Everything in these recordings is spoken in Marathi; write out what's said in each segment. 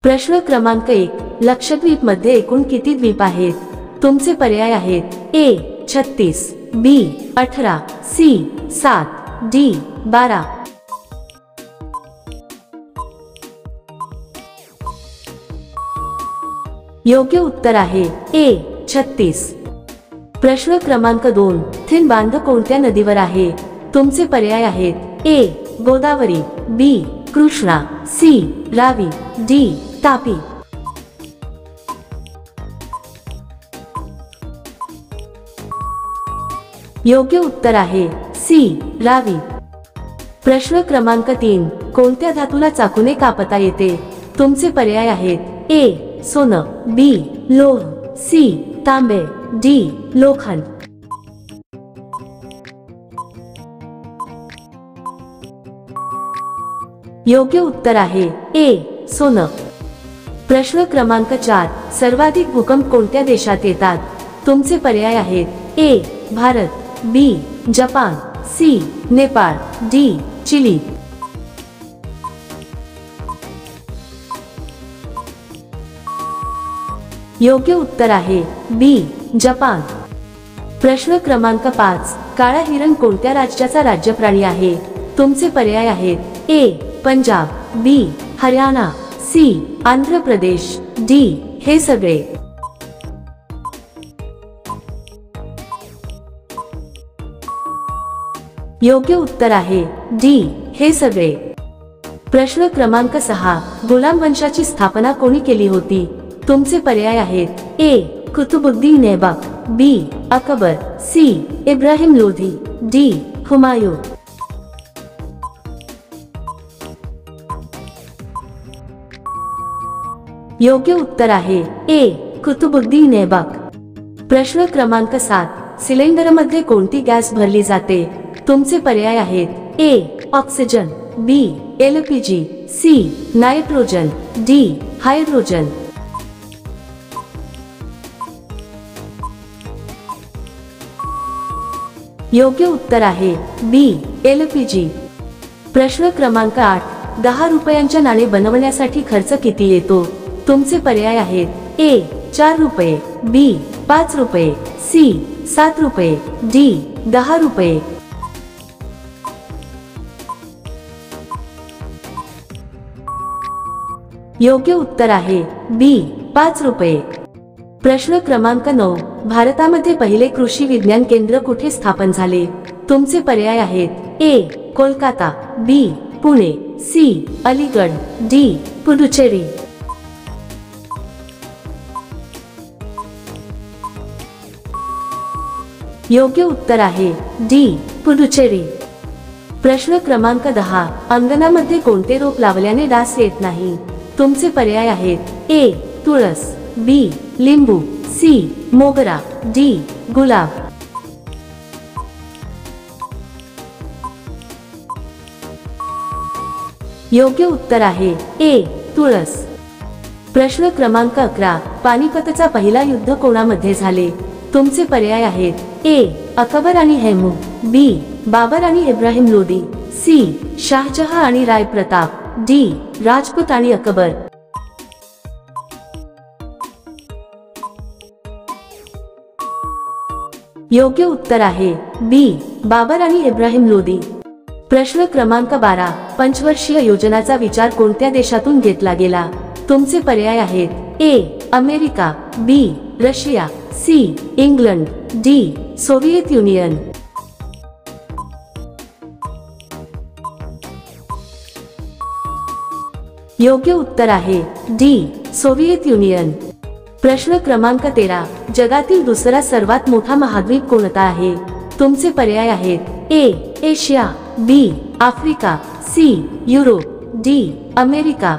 प्रश्न क्रमांक 1, लक्षद्वीप मध्ये एकूण किती द्वीप आहेत? तुमचे पर्याय आहेत ए 36, बी 18, सी 7, डी 12. योग्य उत्तर आहे ए 36. प्रश्न क्रमांक 2, थिन बांध कोणत्या नदीवर आहे? तुमचे पर्याय आहेत ए गोदावरी, बी कृष्णा, सी रावी, डी तापी. योग्य उत्तर आहे सी रावी. प्रश्न क्रमांक 3, कोणत्या धातूला चाकूने कापता येते? तुमचे पर्याय आहेत ए सोनं, बी लोह, सी तांबे, डी लोखंड. योग्य उत्तर आहे ए सोनं. प्रश्न क्रमांक 4, सर्वाधिक भूकंप कोणत्या देशात येतात? तुमचे पर्याय आहेत A Bharat, B Japan, C Nepal, D Chile. योग्य उत्तर आहे बी जपान. प्रश्न क्रमांक 5, काळा हिरण कोणत्या राज्याचा राज्य प्राणी आहे? तुमचे पर्याय आहेत ए पंजाब, बी हरियाणा, सी आंध्र प्रदेश, डी हे सगळे. योग्य उत्तर आहे डी हे सगळे. प्रश्न क्रमांक 6, गुलाम वंशाची स्थापना कोणी केली होती? तुमचे पर्याय आहेत ए कुतुबुद्दीन ऐबक, बी अकबर, सी इब्राहिम लोधी, डी हुमायूं. योग्य उत्तर आहे ए कुतुबुद्दीन ऐबक. प्रश्न क्रमांक 7, सिलेंडरमध्ये कोणती गॅस भरली जाते? तुमचे पर्याय आहेत A oxygen, B LPG, C nitrogen, D hydrogen. योग्य उत्तर आहे बी एलपीजी. प्रश्न क्रमांक 8, 10 रुपयांच्या नाणे बनवण्यासाठी खर्च किती येतो? तुमचे पर्याय आहेत ए 4 रुपये, बी 5 रुपये, सी 7 रुपये, डी 10 रुपये. योग्य उत्तर आहे बी 5 रुपये. प्रश्न क्रमांक 9, भारतामध्ये पहिले कृषी विज्ञान केंद्र कुठे स्थापन झाले? तुमचे पर्याय आहेत ए कोलकाता, बी पुणे, सी अलीगड, डी पुडुचेरी. योग्य उत्तर आहे डी पुडुचेरी. प्रश्न क्रमांक 10, अंगणामध्ये कोणते रोप लावल्याने डास येत नाही? तुमचे पर्याय आहेत ए तुळस, बी लिंबू, सी मोगरा, डी गुलाब. योग्य उत्तर आहे ए तुळस. प्रश्न क्रमांक 11, पानिपतचा पहिला युद्ध कोणामध्ये झाले? तुमचे पर्याय आहेत ए अकबर आणि हैमू, बी बाबर आणि इब्राहिम लोदी, सी शाहजहां आणि राय प्रताप, डी राजपूत आणि अकबर. योग्य उत्तर आहे बी बाबर आणि इब्राहिम लोदी. प्रश्न क्रमांक 12, पंचवर्षीय योजनाचा विचार कोणत्या देशातून घेतला गेला? तुमचे पर्याय आहेत A America, B Russia, C England, D Soviet Union. योग्य उत्तर आहे डी सोव्हिएत युनियन. प्रश्न क्रमांक 13, जगातील दुसरा सर्वात मोठा महाद्वीप कोणता आहे? तुमचे पर्याय आहेत A Asia, B Africa, C Europe, D America.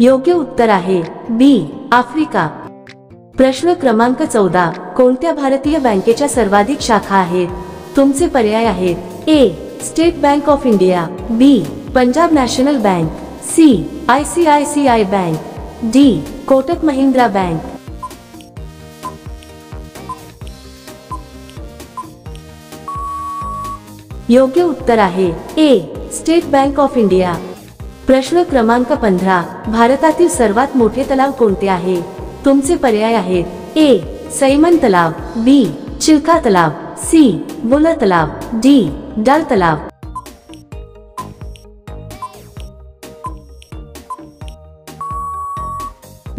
योग्य उत्तर आहे बी आफ्रिका. प्रश्न क्रमांक 14, कोणत्या भारतीय बँकेच्या सर्वाधिक शाखा आहेत? तुमचे पर्याय आहेत A State Bank of India, B Punjab National Bank, C ICICI Bank, D Kotak Mahindra Bank. योग्य उत्तर आहे A State Bank of India. प्रश्न क्रमांक 15, भारतातील सर्वात मोठे तलाव कोणते आहे? तुमचे पर्याय आहेत ए सैमन तलाव, बी चिल्का तलाव, सी बुला तलाव, डी डल तलाव।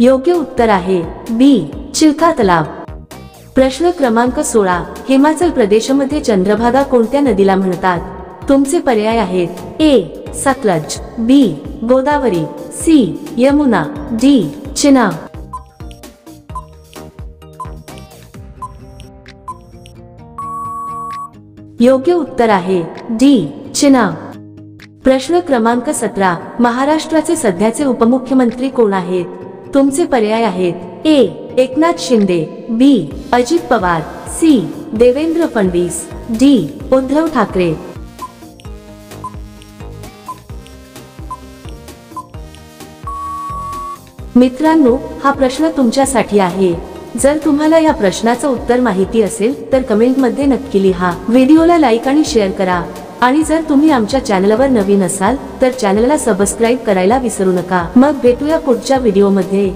योग्य उत्तर आहे बी चिल्का तलाव। प्रश्न क्रमांक 16, हिमाचल प्रदेशमध्ये चंद्रभागा कोणत्या नदीला म्हणतात? तुमचे पर्याय आहेत ए सतलज, बी गोदावरी, सी यमुना, डी चिनाब। योग्य उत्तर आहे डी चिनाब। प्रश्न क्रमांक 17, महाराष्ट्राचे सध्याचे उपमुख्यमंत्री कोण आहेत? तुमचे पर्याय आहेत ए एकनाथ शिंदे, बी अजित पवार, सी देवेंद्र फडणवीस, डी उद्धव ठाकरे। मित्रांनो, हा प्रश्न तुमच्यासाठी आहे। जर तुम्हाला या प्रश्नाचं उत्तर माहिती असेल तर कमेंट मध्ये नक्की लिहा। व्हिडिओला लाईक आणि शेअर करा आणि जर तुम्ही आमच्या चॅनलवर नवीन असाल तर चॅनलला सबस्क्राईब करायला विसरू नका। मग भेटूया पुढच्या व्हिडिओमध्ये।